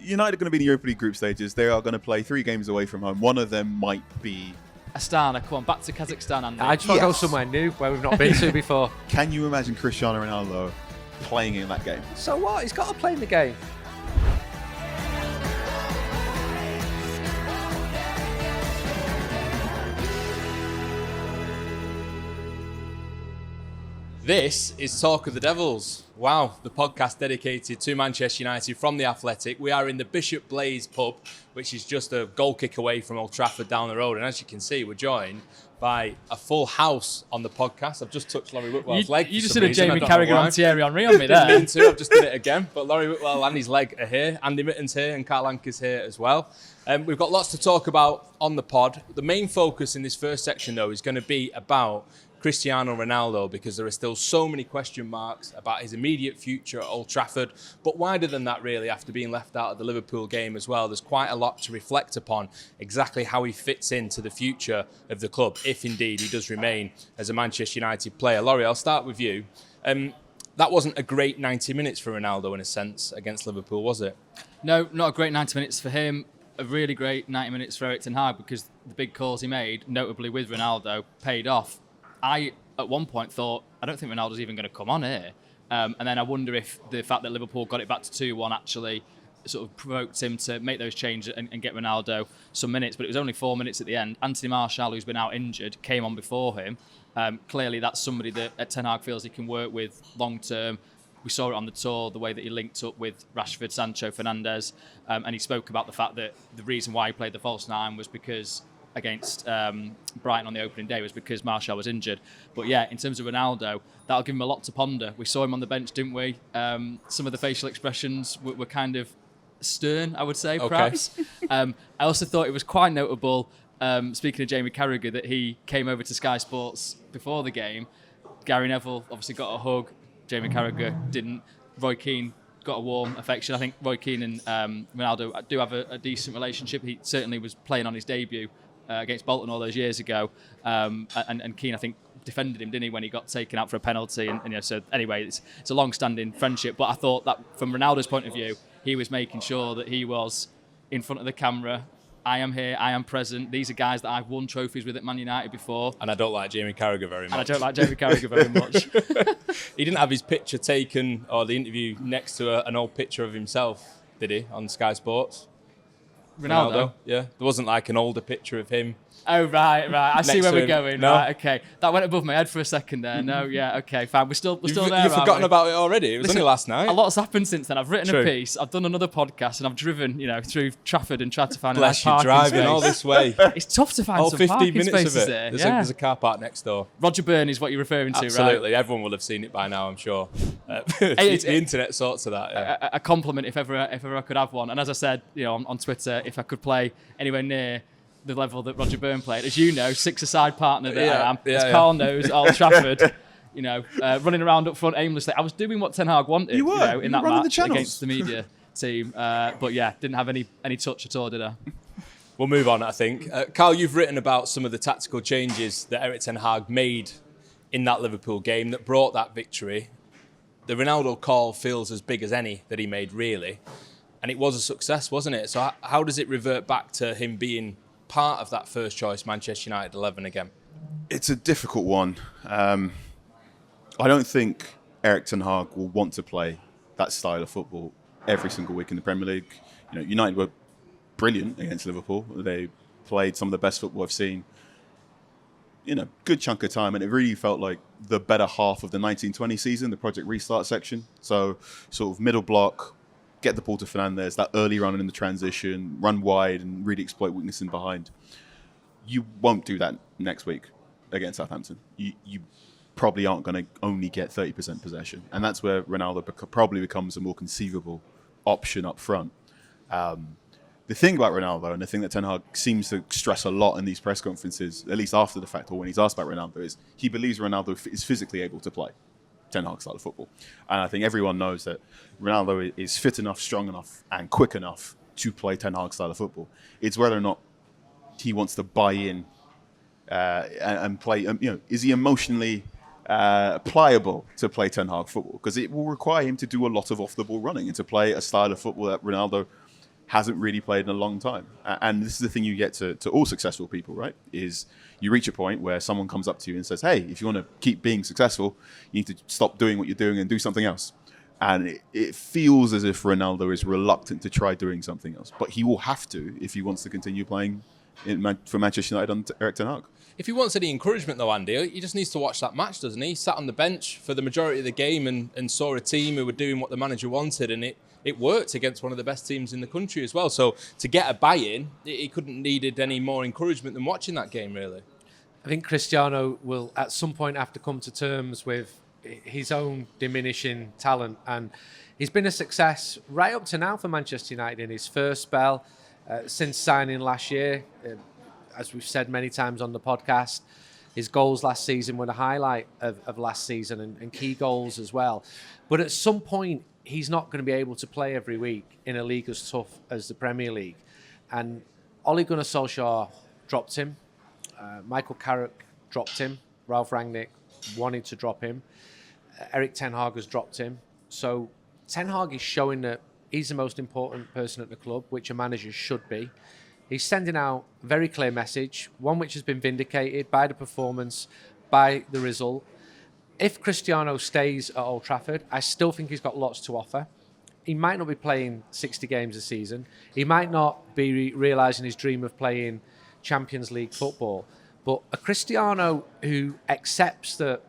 United are going to be in the Europa League group stages. They are going to play 3 games away from home. One of them might be Astana. Come on, back to Kazakhstan, Andy. I just want to go somewhere new where we've not been to before. Can you imagine Cristiano Ronaldo playing in that game? So what? He's got to play in the game. This is Talk of the Devils. Wow, the podcast dedicated to Manchester United from The Athletic. We are in the Bishop Blaze pub, which is just a goal kick away from Old Trafford down the road. And as you can see, we're joined by a full house on the podcast. I've just touched Laurie Whitwell's leg. You just did a Jamie Carragher on Thierry Henry on me there. Didn't mean to, I've just done it again. But Laurie Whitwell and his leg are here. Andy Mitten's here and Carl Anker's here as well. We've got lots to talk about on the pod. The main focus in this first section, though, is going to be about Cristiano Ronaldo, because there are still so many question marks about his immediate future at Old Trafford. But wider than that, really, after being left out of the Liverpool game as well, there's quite a lot to reflect upon exactly how he fits into the future of the club, if indeed he does remain as a Manchester United player. Laurie, I'll start with you. That wasn't a great 90 minutes for Ronaldo, in a sense, against Liverpool, was it? No, not a great 90 minutes for him. A really great 90 minutes for Erik ten Hag, because the big calls he made, notably with Ronaldo, paid off. I, at one point, thought, I don't think Ronaldo's even going to come on here. And then I wonder if the fact that Liverpool got it back to 2-1 actually sort of provoked him to make those changes and get Ronaldo some minutes. But it was only 4 minutes at the end. Anthony Martial, who's been out injured, came on before him. Clearly, that's somebody that Ten Hag feels he can work with long term. We saw it on the tour, the way that he linked up with Rashford, Sancho, Fernandes. And he spoke about the fact that the reason why he played the false 9 was because against Brighton on the opening day was because Martial was injured. But yeah, in terms of Ronaldo, that'll give him a lot to ponder. We saw him on the bench, didn't we? Some of the facial expressions were kind of stern, I would say, perhaps. I also thought it was quite notable, speaking of Jamie Carragher, that he came over to Sky Sports before the game. Gary Neville obviously got a hug. Jamie Carragher didn't. Roy Keane got a warm affection. I think Roy Keane and Ronaldo do have a decent relationship. He certainly was playing on his debut against Bolton all those years ago, and Keane, I think, defended him, didn't he, when he got taken out for a penalty, and so anyway, it's a long-standing friendship. But I thought that from Ronaldo's point of view, he was making sure that he was in front of the camera. I am here, I am present. These are guys that I've won trophies with at Man United before. And I don't like Jamie Carragher very much. And I don't like Jamie Carragher very much. He didn't have his picture taken, or the interview, next to an old picture of himself, did he, on Sky Sports? Ronaldo? Yeah. There wasn't like an older picture of him. Oh, right. I see where we're going. No? Right, okay. That went above my head for a second there. No, yeah, okay, fine. We're still there. You've forgotten about it already. It was only last night. A lot's happened since then. I've written True. a piece, I've done another podcast, and I've driven, through Trafford and tried to find Bless a nice you, parking driving space. all this way. It's tough to find all some 15 parking minutes spaces of it. there. There's a car park next door. Roger Byrne is what you're referring to, right? Absolutely. Everyone will have seen it by now, I'm sure. The internet sorts of that. Yeah. A compliment if ever I could have one. And as I said, on Twitter, if I could play anywhere near the level that Roger Byrne played, as you know, 6-a-side partner that I am, as Carl knows, Old Trafford, running around up front aimlessly. I was doing what Ten Hag wanted, You were. In You that were running match the channels. against the media team. But yeah, didn't have any touch at all, did I? We'll move on, I think. Carl, you've written about some of the tactical changes that Erik ten Hag made in that Liverpool game that brought that victory. The Ronaldo call feels as big as any that he made, really. And it was a success, wasn't it? So how does it revert back to him being part of that first choice Manchester United 11 again? It's a difficult one. I don't think Erik ten Hag will want to play that style of football every single week in the Premier League. United were brilliant against Liverpool. They played some of the best football I've seen in a good chunk of time, and it really felt like the better half of the 1920 season, the Project Restart section. So sort of middle block, get the ball to Fernandes, that early run in the transition, run wide and really exploit weakness in behind. You won't do that next week against Southampton. You probably aren't going to only get 30% possession. And that's where Ronaldo probably becomes a more conceivable option up front. The thing about Ronaldo, and the thing that Ten Hag seems to stress a lot in these press conferences, at least after the fact or when he's asked about Ronaldo, is he believes Ronaldo is physically able to play Ten Hag style of football. And I think everyone knows that Ronaldo is fit enough, strong enough, and quick enough to play Ten Hag style of football. It's whether or not he wants to buy in and play. Is he emotionally pliable to play Ten Hag football? Because it will require him to do a lot of off-the-ball running and to play a style of football that Ronaldo hasn't really played in a long time. And this is the thing you get to all successful people, right? Is you reach a point where someone comes up to you and says, hey, if you want to keep being successful, you need to stop doing what you're doing and do something else. And it feels as if Ronaldo is reluctant to try doing something else. But he will have to if he wants to continue playing for Manchester United under Erik ten Hag. If he wants any encouragement, though, Andy, he just needs to watch that match, doesn't he? He sat on the bench for the majority of the game and saw a team who were doing what the manager wanted, and it worked against one of the best teams in the country as well. So to get a buy-in, he couldn't needed any more encouragement than watching that game, really. I think Cristiano will at some point have to come to terms with his own diminishing talent, and he's been a success right up to now for Manchester United in his first spell since signing last year. As we've said many times on the podcast, his goals last season were the highlight of last season, and key goals as well. But at some point, he's not going to be able to play every week in a league as tough as the Premier League. And Ole Gunnar Solskjaer dropped him. Michael Carrick dropped him. Ralph Rangnick wanted to drop him. Erik ten Hag has dropped him. So ten Hag is showing that he's the most important person at the club, which a manager should be. He's sending out a very clear message, one which has been vindicated by the performance, by the result. If Cristiano stays at Old Trafford, I still think he's got lots to offer. He might not be playing 60 games a season. He might not be realising his dream of playing Champions League football. But a Cristiano who accepts that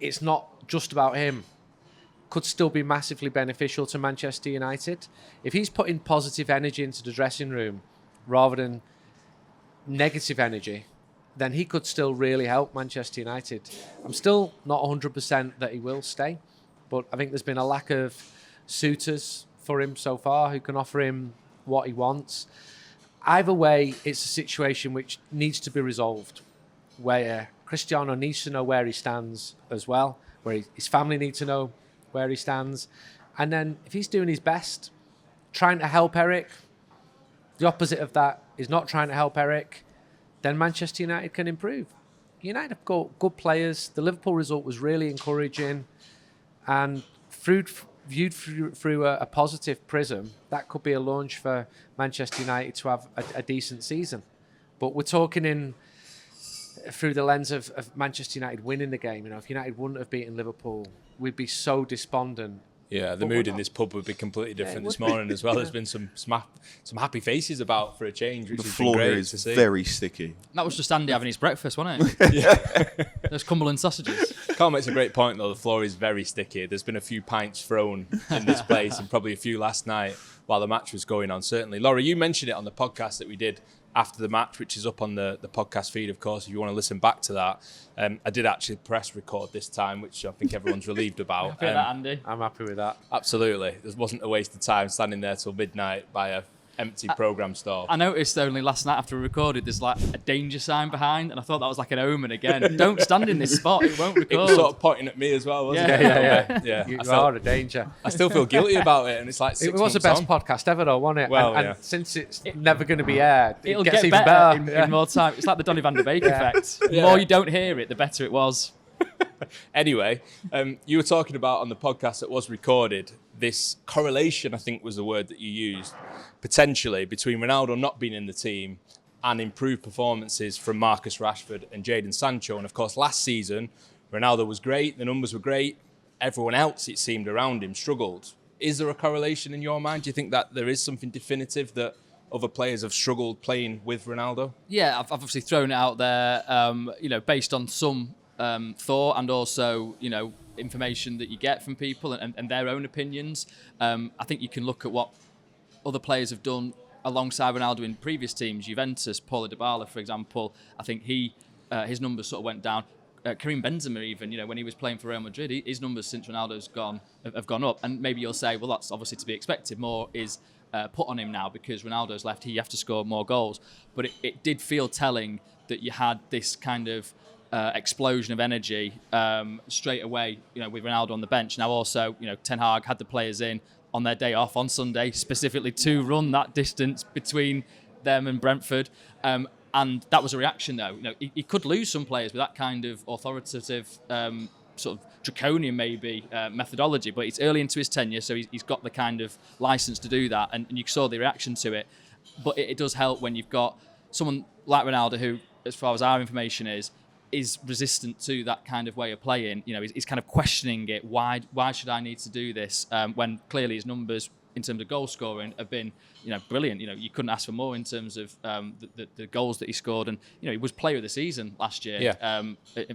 it's not just about him could still be massively beneficial to Manchester United. If he's putting positive energy into the dressing room rather than negative energy, then he could still really help Manchester United. I'm still not 100% that he will stay, but I think there's been a lack of suitors for him so far who can offer him what he wants. Either way, it's a situation which needs to be resolved, where Cristiano needs to know where he stands as well, where his family need to know where he stands. And then if he's doing his best, trying to help Erik, the opposite of that is not trying to help Erik, then Manchester United can improve. United have got good players. The Liverpool result was really encouraging, and viewed through a positive prism, that could be a launch for Manchester United to have a decent season. But we're talking through the lens of Manchester United winning the game. You know, if United wouldn't have beaten Liverpool, we'd be so despondent. Yeah, the mood in this pub would be completely different this morning as well. There's been some happy faces about for a change, which The has floor been here great is to see. very sticky. That was just Andy having his breakfast, wasn't it? Yeah. Those Cumberland sausages. Carl makes a great point, though. The floor is very sticky. There's been a few pints thrown in this place and probably a few last night while the match was going on, certainly. Laurie, you mentioned it on the podcast that we did after the match, which is up on the podcast feed, of course, if you want to listen back to that. I did actually press record this time, which I think everyone's relieved about. Happy with that, Andy? I'm happy with that. Absolutely. There wasn't a waste of time standing there till midnight by a empty programme store. I noticed only last night after we recorded, there's like a danger sign behind, and I thought that was like an omen again. Don't stand in this spot, it won't record. It was sort of pointing at me as well, wasn't it? Yeah. Yeah. You are a danger. I still feel guilty about it, and it's like 6 It was the months best on. podcast ever, though, wasn't it? Well, and yeah. since it's never going to be aired, It'll it gets get even better better. in more time. It's like the Donny van der Beek effect. The Yeah. more you don't hear it, the better it was. Anyway, you were talking about on the podcast that was recorded, this correlation, I think was the word that you used, potentially between Ronaldo not being in the team and improved performances from Marcus Rashford and Jadon Sancho. And of course, last season, Ronaldo was great, the numbers were great. Everyone else, it seemed, around him struggled. Is there a correlation in your mind? Do you think that there is something definitive that other players have struggled playing with Ronaldo? Yeah, I've obviously thrown it out there, based on some thought and also, information that you get from people and their own opinions. I think you can look at what other players have done alongside Ronaldo in previous teams. Juventus, Paulo Dybala, for example. I think his numbers sort of went down. Karim Benzema, even, when he was playing for Real Madrid, his numbers since Ronaldo's gone have gone up. And maybe you'll say, well, that's obviously to be expected. More is put on him now because Ronaldo's left. He have to score more goals. But it did feel telling that you had this kind of explosion of energy straight away, with Ronaldo on the bench. Now also, Ten Hag had the players in on their day off on Sunday, specifically to run that distance between them and Brentford. And that was a reaction, though. He could lose some players with that kind of authoritative sort of draconian maybe methodology, but it's early into his tenure, so he's got the kind of license to do that, and you saw the reaction to it. But it does help when you've got someone like Ronaldo who, as far as our information is resistant to that kind of way of playing. You know, he's kind of questioning it. Why should I need to do this? When clearly his numbers in terms of goal scoring have been, brilliant. You couldn't ask for more in terms of the goals that he scored, and he was player of the season last year.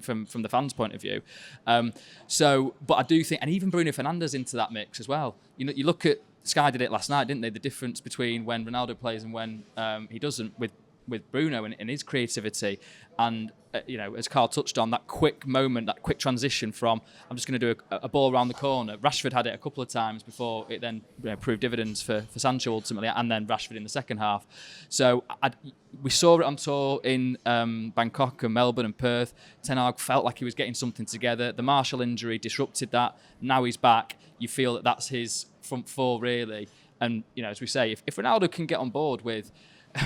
From the fans' point of view. But I do think, and even Bruno Fernandes into that mix as well. You look at Sky did it last night, didn't they? The difference between when Ronaldo plays and when he doesn't with Bruno and his creativity, and as Carl touched on, that quick moment, that quick transition from I'm just going to do a ball around the corner. Rashford had it a couple of times before it then proved dividends for Sancho ultimately, and then Rashford in the second half. So we saw it on tour in Bangkok and Melbourne and Perth. Ten Hag felt like he was getting something together. The Martial injury disrupted that. Now he's back. You feel that that's his front four really. And as we say, if Ronaldo can get on board with,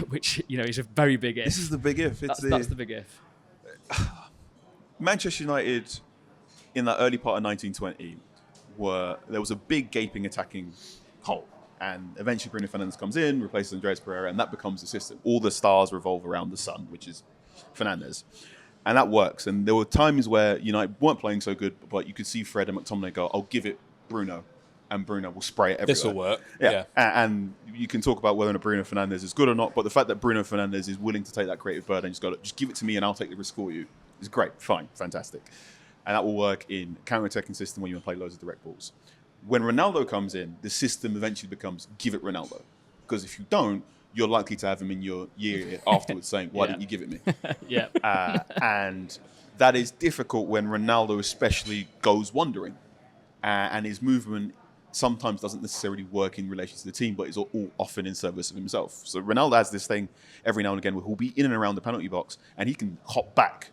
which is a very big if. This is the big if. That's the big if. Manchester United, in that early part of 1920, there was a big gaping attacking hole, and eventually Bruno Fernandes comes in, replaces Andreas Pereira, and that becomes the system. All the stars revolve around the sun, which is Fernandes, and that works. And there were times where United weren't playing so good, but you could see Fred and McTominay go, "I'll give it Bruno." And Bruno will spray it everywhere. This will work. Yeah. And you can talk about whether or not Bruno Fernandes is good or not, but the fact that Bruno Fernandes is willing to take that creative burden and just give it to me and I'll take the risk for you is great. Fine. Fantastic. And that will work in counter-attacking system when you play loads of direct balls. When Ronaldo comes in, the system eventually becomes give it Ronaldo. Because if you don't, you're likely to have him in your year afterwards saying, why didn't you give it me? And that is difficult when Ronaldo especially goes wandering. And his movement sometimes doesn't necessarily work in relation to the team, but is all often in service of himself. So Ronaldo has this thing every now and again where he'll be in and around the penalty box and he can hop back.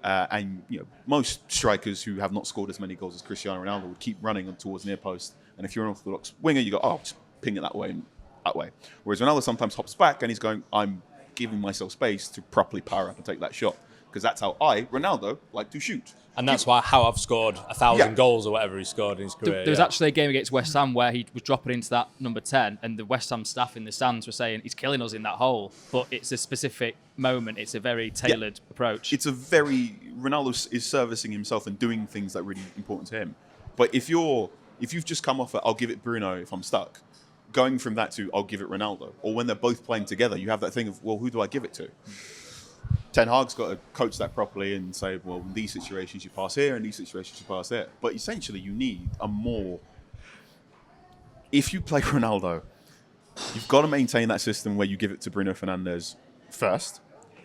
And most strikers who have not scored as many goals as Cristiano Ronaldo would keep running towards near post. And if you're an orthodox winger, you go, oh, just ping it that way and that way. Whereas Ronaldo sometimes hops back and he's going, I'm giving myself space to properly power up and take that shot. Because that's how Ronaldo, like to shoot. And that's how I've scored 1,000 goals or whatever he scored in his career. There was actually a game against West Ham where he was dropping into that number 10 and the West Ham staff in the stands were saying he's killing us in that hole. But it's a specific moment. It's a very tailored approach. Ronaldo is servicing himself and doing things that are really important to him. But if you've just come off I'll give it Bruno if I'm stuck, going from that to I'll give it Ronaldo, or when they're both playing together, you have that thing of, well, who do I give it to? Ten Hag's got to coach that properly and say, well, in these situations you pass here, and these situations you pass there. But essentially, you need a more. If you play Ronaldo, you've got to maintain that system where you give it to Bruno Fernandes first,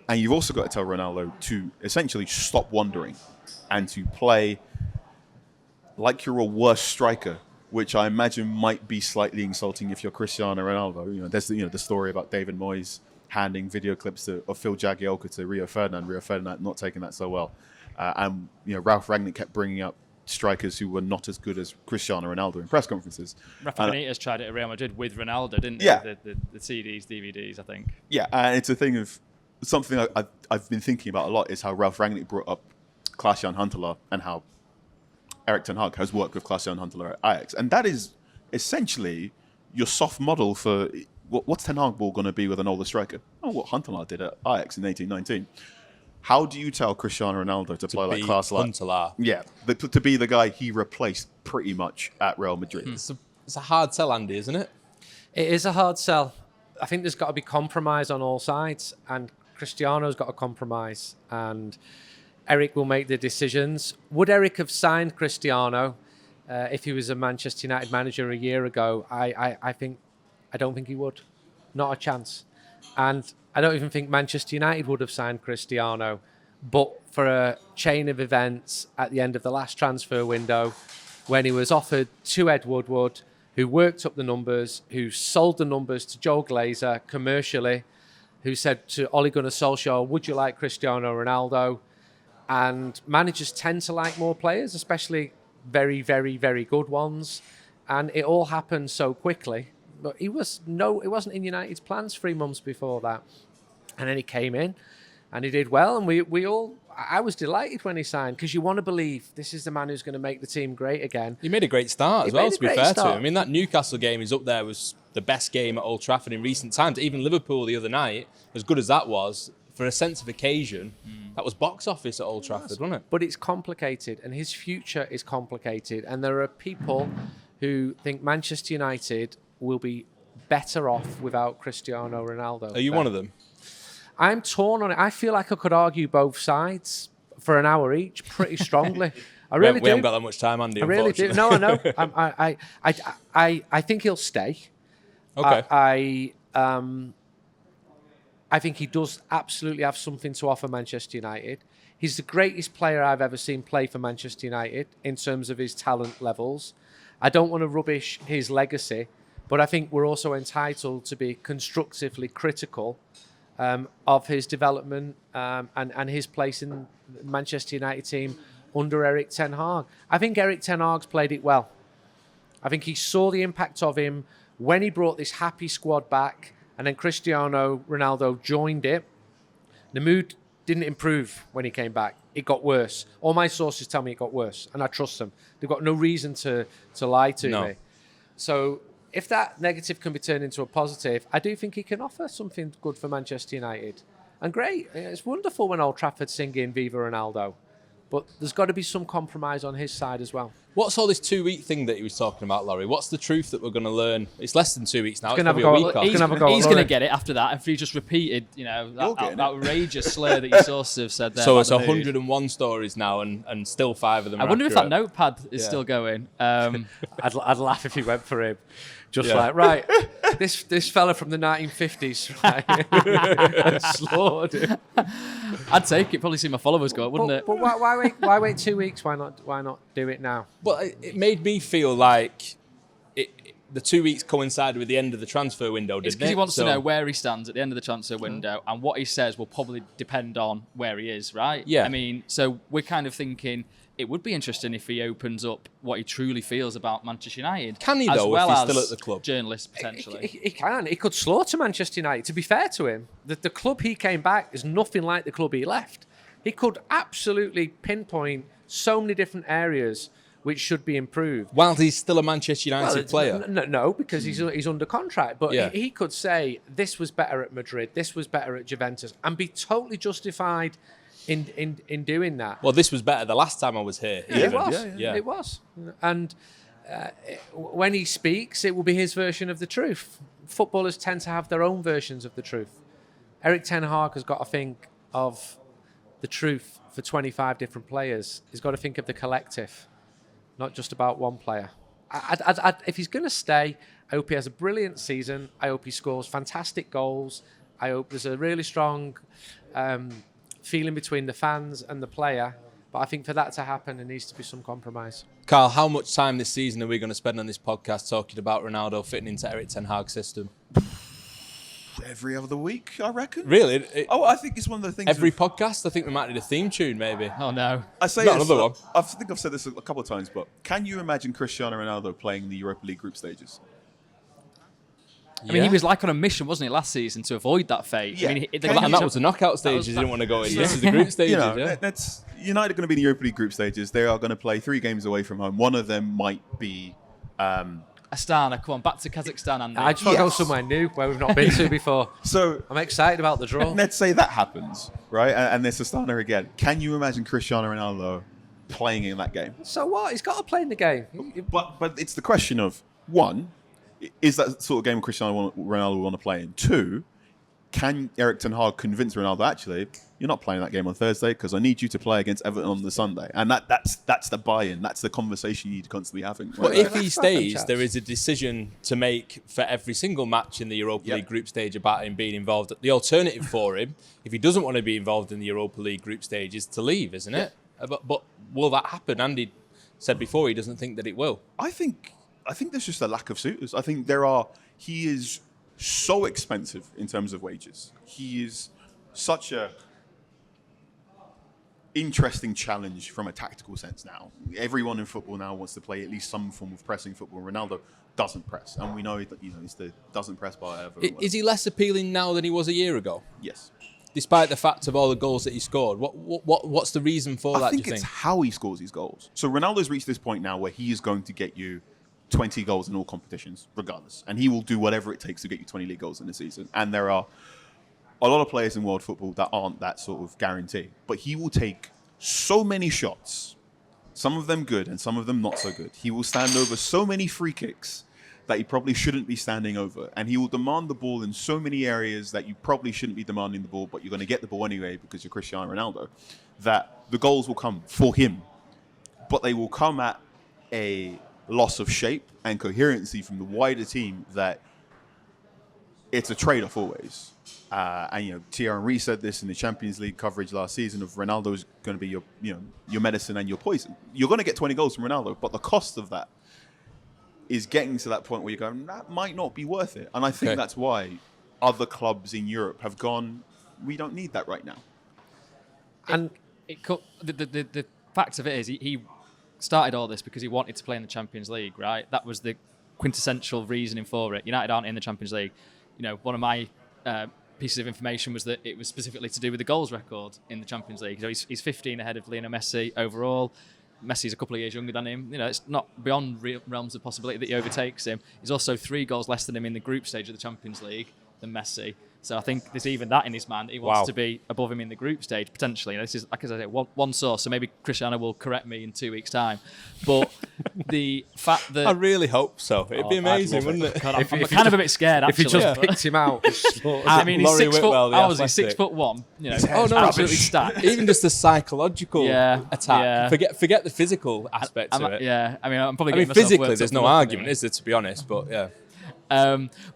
and you've also got to tell Ronaldo to essentially stop wandering and to play like you're a worse striker, which I imagine might be slightly insulting if you're Cristiano Ronaldo. There's the story about David Moyes handing video clips of Phil Jagielka to Rio Ferdinand not taking that so well. And Ralph Rangnick kept bringing up strikers who were not as good as Cristiano Ronaldo in press conferences. Rafa Benitez tried it at Real Madrid with Ronaldo, didn't he? Yeah. The CDs, DVDs, I think. Yeah, and it's a thing of something I've been thinking about a lot is how Ralph Rangnick brought up Klaas-Jan Huntelaar and how Erik ten Hag has worked with Klaas-Jan Huntelaar at Ajax. And that is essentially your soft model for what's Ten Hag ball going to be with an older striker? Oh, what Huntelaar did at Ajax in 1819. How do you tell Cristiano Ronaldo to play like Huntelaar? Yeah, to be the guy he replaced pretty much at Real Madrid. It's a hard sell, Andy, isn't it? It is a hard sell. I think there's got to be compromise on all sides, and Cristiano's got to compromise, and Erik will make the decisions. Would Erik have signed Cristiano if he was a Manchester United manager a year ago? I don't think he would. Not a chance. And I don't even think Manchester United would have signed Cristiano. But for a chain of events at the end of the last transfer window, when he was offered to Ed Woodward, who worked up the numbers, who sold the numbers to Joe Glazer commercially, who said to Ole Gunnar Solskjaer, would you like Cristiano Ronaldo? And managers tend to like more players, especially very, very, very good ones. And it all happened so quickly. But it wasn't in United's plans 3 months before that. And then he came in and he did well. And we all I was delighted when he signed, because you want to believe this is the man who's going to make the team great again. He made a great start as well, to be fair to him. start. I mean, that Newcastle game is up there, was the best game at Old Trafford in recent times. Even Liverpool the other night, as good as that was, for a sense of occasion, that was box office at Old Trafford, wasn't it? But it's complicated, and his future is complicated. And there are people who think Manchester United will be better off without Cristiano Ronaldo. Are you one of them? I'm torn on it. I feel like I could argue both sides for an hour each pretty strongly. I really do. We haven't got that much time, Andy, I really do. No, I know. I think he'll stay. Okay. I think he does absolutely have something to offer Manchester United. He's the greatest player I've ever seen play for Manchester United in terms of his talent levels. I don't want to rubbish his legacy, but I think we're also entitled to be constructively critical of his development and his place in the Manchester United team under Erik ten Hag. I think Erik ten Hag's played it well. I think he saw the impact of him when he brought this happy squad back, and then Cristiano Ronaldo joined it. The mood didn't improve when he came back. It got worse. All my sources tell me it got worse, and I trust them. They've got no reason to lie to me. So if that negative can be turned into a positive, I do think he can offer something good for Manchester United. And great. It's wonderful when Old Trafford's singing Viva Ronaldo. But there's got to be some compromise on his side as well. What's all this 2-week thing that he was talking about, Laurie? What's the truth that we're going to learn? It's less than 2 weeks now. It's probably a week off. He's going to get it after that. If he just repeated, that outrageous slur that your sources have said there. So it's 101 stories now, and still 5 of them. I wonder if accurate. that notepad is still going. I'd laugh if he went for him. Right, this fella from the 1950s, right? Slaughtered him. I'd take it. Probably see my followers go, wouldn't it? But why wait 2 weeks? Why not do it now? But it made me feel like the 2 weeks coincided with the end of the transfer window, didn't it? It's because he wants to know where he stands at the end of the transfer window, and what he says will probably depend on where he is, right? Yeah. I mean, so we're kind of thinking it would be interesting if he opens up what he truly feels about Manchester United. Can he, as though, well if he's as still at the club? Journalists, potentially. He can. He could slaughter Manchester United. To be fair to him, the club he came back is nothing like the club he left. He could absolutely pinpoint so many different areas which should be improved. While he's still a Manchester United player? No, because he's under contract. But Yeah. he could say, this was better at Madrid, this was better at Juventus, and be totally justified in doing that. Well, this was better the last time I was here. Yeah, even. it was. And when he speaks, it will be his version of the truth. Footballers tend to have their own versions of the truth. Erik ten Hag has got to think of the truth for 25 different players. He's got to think of the collective, not just about one player. If he's going to stay, I hope he has a brilliant season. I hope he scores fantastic goals. I hope there's a really strong feeling between the fans and the player. But I think for that to happen, there needs to be some compromise. Carl, how much time this season are we going to spend on this podcast talking about Ronaldo fitting into Erik ten Hag's system? Every other week, I reckon. Really? I think it's one of the things. Every podcast? I think we might need a theme tune, maybe. Oh, no. I say Not another one. I think I've said this a couple of times, but can you imagine Cristiano Ronaldo playing the Europa League group stages? I mean, he was like on a mission, wasn't he, last season to avoid that fate? Yeah. I mean, And that was the knockout stages. He didn't want to go in. This is the group stages, That's United going to be in the Europa League group stages. They are going to play 3 games away from home. One of them might be Astana. Come on, back to Kazakhstan, Andy. I just want to go somewhere new where we've not been to before. So I'm excited about the draw. let's say that happens, right? And there's Astana again. Can you imagine Cristiano Ronaldo playing in that game? So what? He's got to play in the game. But it's the question of, one, is that sort of game Cristiano Ronaldo will want to play in? 2, can Erik ten Hag convince Ronaldo, actually, you're not playing that game on Thursday because I need you to play against Everton on the Sunday? And that's the buy-in. That's the conversation you need to constantly be having. Right? But if he stays, there is a decision to make for every single match in the Europa League group stage about him being involved. The alternative for him, if he doesn't want to be involved in the Europa League group stage, is to leave, isn't it? But will that happen? Andy said before he doesn't think that it will. I think there's just a lack of suitors. I think he is so expensive in terms of wages. He is such a interesting challenge from a tactical sense now. Everyone in football now wants to play at least some form of pressing football. Ronaldo doesn't press, and we know that he's the doesn't press by ever. Is he less appealing now than he was a year ago? Yes. despite the fact of all the goals that he scored. What's the reason for that, I do think you it's think? how he scores his goals. So Ronaldo's reached this point now where he is going to get you 20 goals in all competitions, regardless. And he will do whatever it takes to get you 20 league goals in a season. And there are a lot of players in world football that aren't that sort of guarantee. But he will take so many shots, some of them good and some of them not so good. He will stand over so many free kicks that he probably shouldn't be standing over. And he will demand the ball in so many areas that you probably shouldn't be demanding the ball, but you're going to get the ball anyway because you're Cristiano Ronaldo, that the goals will come for him. But they will come at a loss of shape and coherency from the wider team that it's a trade-off always. And Thierry Henry said this in the Champions League coverage last season of Ronaldo's going to be your medicine and your poison. You're going to get 20 goals from Ronaldo, but the cost of that is getting to that point where you're going, that might not be worth it. And I think that's why other clubs in Europe have gone, we don't need that right now. And the fact of it is, he started all this because he wanted to play in the Champions League, right? That was the quintessential reasoning for it. United aren't in the Champions League. One of my pieces of information was that it was specifically to do with the goals record in the Champions League. So he's 15 ahead of Lionel Messi overall. Messi's a couple of years younger than him. It's not beyond realms of possibility that he overtakes him. He's also 3 goals less than him in the group stage of the Champions League than Messi. So I think there's even that in his mind. He wants to be above him in the group stage, potentially. This is, like I said, one source, so maybe Cristiano will correct me in 2 weeks' time. But the fact that... I really hope so. It'd be amazing, wouldn't it? God, I'm kind of a bit scared, actually. If you just picked him out. I mean, he's Laurie 6 Whitwell, foot... the How was he? athletic. 6'1". Absolutely stacked. Even just the psychological attack. Yeah. Forget the physical aspects of it. Yeah, I'm probably getting myself physically, worked there's up no for nothing argument, anyway. is there, to be honest? But yeah.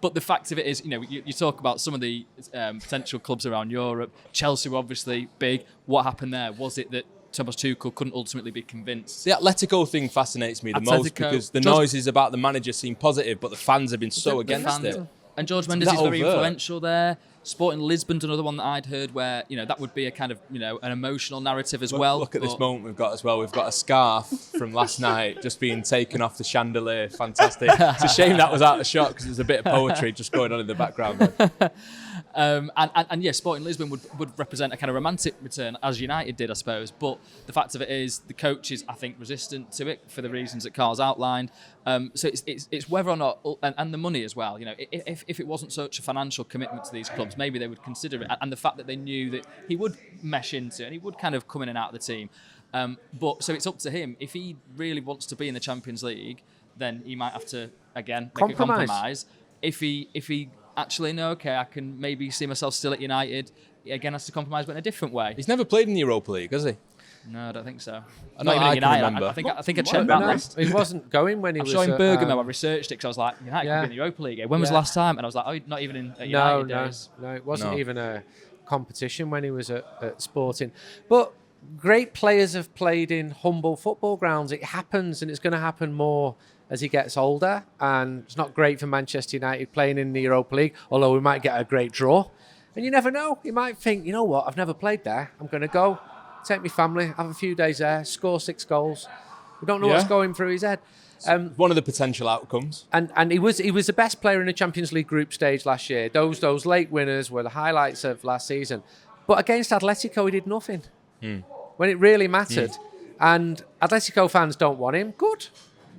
But the fact of it is, you talk about some of the potential clubs around Europe. Chelsea were obviously big. What happened there? Was it that Thomas Tuchel couldn't ultimately be convinced? The Atletico thing fascinates me the most because the noises about the manager seem positive, but the fans have been so against it. And George Mendes is very overt. influential there. Sporting Lisbon's another one that I'd heard where, that would be a kind of, an emotional narrative as well. Look at this moment we've got as well. We've got a scarf from last night just being taken off the chandelier. Fantastic. It's a shame that was out of shot because there's a bit of poetry just going on in the background. And yeah, Sporting Lisbon would represent a kind of romantic return, as United did, I suppose. But the fact of it is, the coach is, I think, resistant to it for the reasons that Carl's outlined. So it's whether or not, and the money as well. If it wasn't such a financial commitment to these clubs, maybe they would consider it. And the fact that they knew that he would mesh into and he would kind of come in and out of the team. But so it's up to him. If he really wants to be in the Champions League, then he might have to again make a compromise. If he actually, I can maybe see myself still at United. He again has to compromise, but in a different way. He's never played in the Europa League, has he? No, I don't think so. Not even at United. I think I checked that list. He wasn't going when he was... I'm showing Bergamo. I researched it because I was like, United could be in the Europa League. When was the last time? And I was like, not even at United days. No, it wasn't even a competition when he was at Sporting. But great players have played in humble football grounds. It happens, and it's going to happen more as he gets older. And it's not great for Manchester United playing in the Europa League, although we might get a great draw. And you never know. You might think, you know what, I've never played there. I'm going to go, take my family, have a few days there, score 6 goals. We don't know what's going through his head. One of the potential outcomes. And he was the best player in the Champions League group stage last year. Those late winners were the highlights of last season. But against Atletico, he did nothing when it really mattered. And Atletico fans don't want him. Good.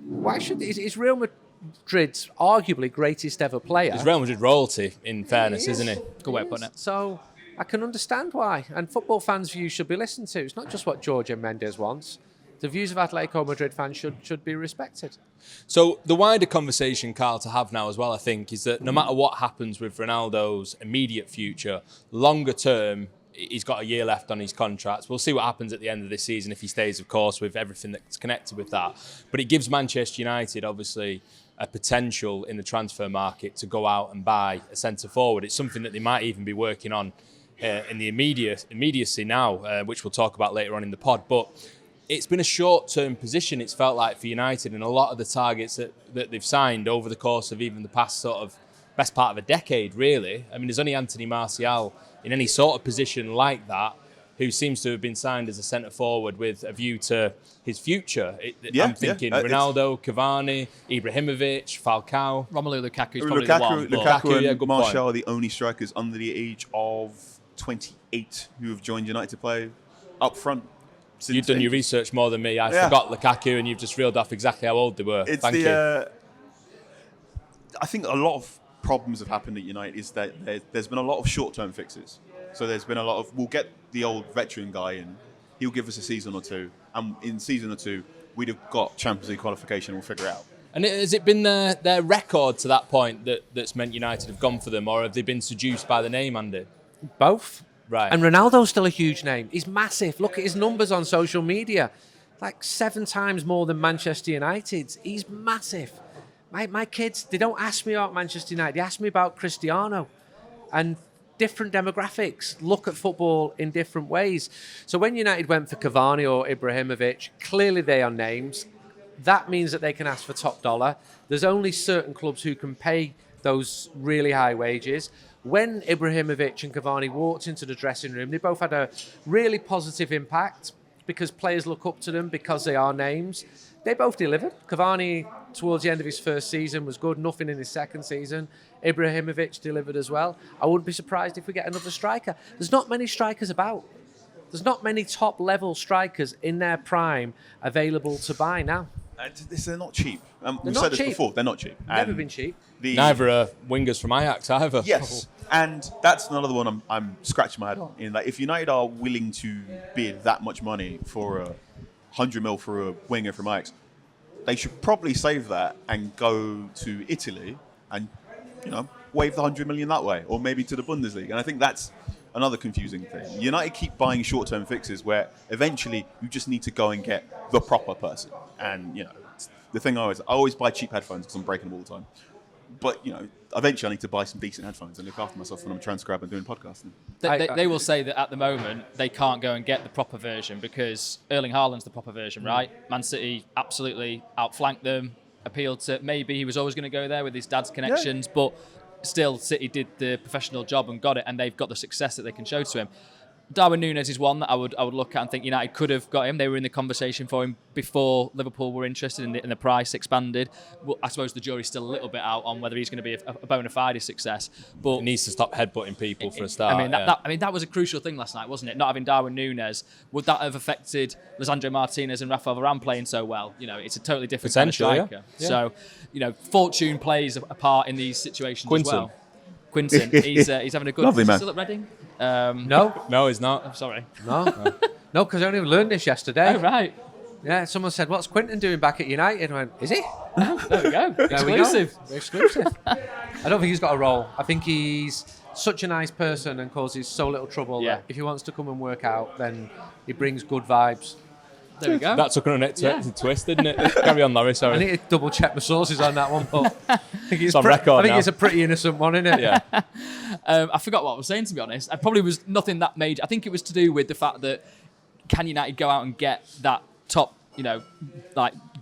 Why should he's Real Madrid's arguably greatest ever player. He's Real Madrid royalty, in fairness, isn't he? Good way of putting it. So I can understand why. And football fans' views should be listened to. It's not just what Jorge Mendes wants. The views of Atletico Madrid fans should be respected. So the wider conversation, Carl, to have now as well, I think, is that no matter what happens with Ronaldo's immediate future, longer term, he's got a year left on his contract. We'll see what happens at the end of this season if he stays, of course, with everything that's connected with that. But it gives Manchester United, obviously, a potential in the transfer market to go out and buy a centre-forward. It's something that they might even be working on in the immediacy now, which we'll talk about later on in the pod. But it's been a short-term position, it's felt like, for United, and a lot of the targets that they've signed over the course of even the past sort of best part of a decade, really. I mean, there's only Anthony Martial in any sort of position like that who seems to have been signed as a centre-forward with a view to his future. I'm thinking Ronaldo, Cavani, Ibrahimovic, Falcao. Romelu Lukaku's probably the one. Lukaku and good Martial point. are the only strikers under the age of 28 who have joined United to play up front. You've done your research more than me. I forgot Lukaku, and you've just reeled off exactly how old they were. Thank you. I think a lot of problems have happened at United is that there's been a lot of short-term fixes. So there's been a lot of, we'll get the old veteran guy in, he'll give us a season or two, and in season or two, we'd have got Champions League qualification, we'll figure it out. And has it been their record to that point that's meant United have gone for them, or have they been seduced by the name, Andy? Both. Right. And Ronaldo's still a huge name. He's massive. Look at his numbers on social media. Like 7 times more than Manchester United's. He's massive. My kids, they don't ask me about Manchester United. They ask me about Cristiano. And different demographics look at football in different ways. So when United went for Cavani or Ibrahimovic, clearly they are names. That means that they can ask for top dollar. There's only certain clubs who can pay those really high wages. When Ibrahimovic and Cavani walked into the dressing room, they both had a really positive impact because players look up to them because they are names. They both delivered. Cavani, towards the end of his first season, was good. Nothing in his second season. Ibrahimovic delivered as well. I wouldn't be surprised if we get another striker. There's not many strikers about. There's not many top-level strikers in their prime available to buy now. They're not cheap. We've not said this cheap. before, they're not cheap. Never been cheap. Neither are wingers from Ajax either. Yes, and that's another one I'm scratching my head on. In that, if United are willing to bid that much money for 100 mil for a winger from Ajax, they should probably save that and go to Italy and wave the 100 million that way, or maybe to the Bundesliga. And I think that's another confusing thing. United keep buying short-term fixes where eventually you just need to go and get the proper person. And the thing I always buy cheap headphones because I'm breaking them all the time. But eventually I need to buy some decent headphones and look after myself when I'm transcribing and doing podcasting. They will say that at the moment they can't go and get the proper version because Erling Haaland's the proper version, right? Man City absolutely outflanked them, appealed to, maybe he was always going to go there with his dad's connections, but still City did the professional job and got it, and they've got the success that they can show to him. Darwin Núñez is one that I would look at and think United could have got him. They were in the conversation for him before Liverpool were interested and the price expanded. Well, I suppose the jury's still a little bit out on whether he's going to be a bona fide success. But he needs to stop headbutting people for a start. That was a crucial thing last night, wasn't it? Not having Darwin Núñez, would that have affected Lisandro Martinez and Rafael Varane playing so well? It's a totally different kind of striker. Yeah. So, fortune plays a part in these situations as well. Quinton, he's having a good. Lovely man. Still at Reading? No, he's not. I'm sorry. No, because I only learned this yesterday. Oh, right. Yeah, someone said, "What's Quinton doing back at United?" I went, "Is he?" There we go. Exclusive. Exclusive. I don't think he's got a role. I think he's such a nice person and causes so little trouble that if he wants to come and work out, then he brings good vibes. There we go. That took an unexpected twist, didn't it? Carry on, Laurie, sorry. I need to double check my sources on that one, but I think it's on record now. it's a pretty innocent one, isn't it? Yeah. I forgot what I was saying, to be honest. I probably was nothing that major. I think it was to do with the fact that can United go out and get that top,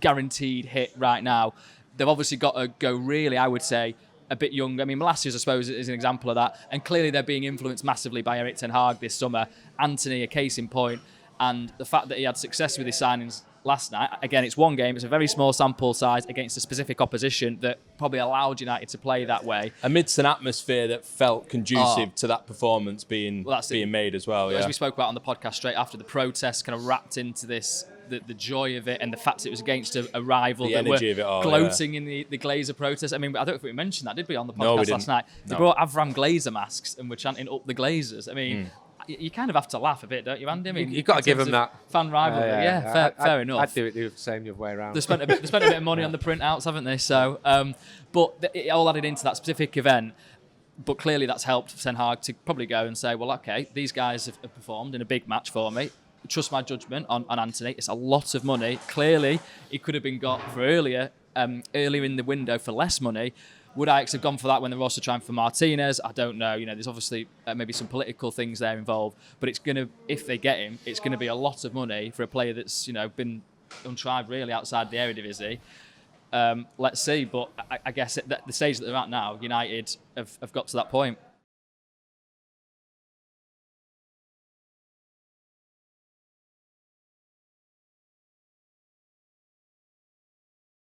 guaranteed hit right now? They've obviously got to go really, I would say, a bit younger. I mean, Malacios, I suppose, is an example of that. And clearly they're being influenced massively by Erik ten Hag this summer. Anthony, a case in point. And the fact that he had success with his signings last night, again, it's one game, it's a very small sample size against a specific opposition that probably allowed United to play that way. Amidst an atmosphere that felt conducive to that performance being made as well. As we spoke about on the podcast straight after, the protests kind of wrapped into this, the joy of it and the fact it was against a rival that were gloating in the Glazer protest. I mean, I don't know if we mentioned that, did we, on the podcast last night? They brought Avram Glazer masks and were chanting up the Glazers. I mean... You kind of have to laugh a bit, don't you, Andy? I mean, you've got to give them that fan rivalry. Fair enough. I'd do it the same the other way around. They spent a bit of money on the printouts, haven't they? So, but it all added into that specific event. But clearly, that's helped Ten Hag to probably go and say, well, okay, these guys have performed in a big match for me. Trust my judgment on Anthony. It's a lot of money. Clearly, it could have been got for earlier in the window for less money. Would Ajax have gone for that when they were also trying for Martinez? I don't know. There's obviously maybe some political things there involved. But it's going to, if they get him, it's going to be a lot of money for a player that's been untried really outside the Eredivisie. Let's see. But I guess at the stage that they're at now, United have got to that point.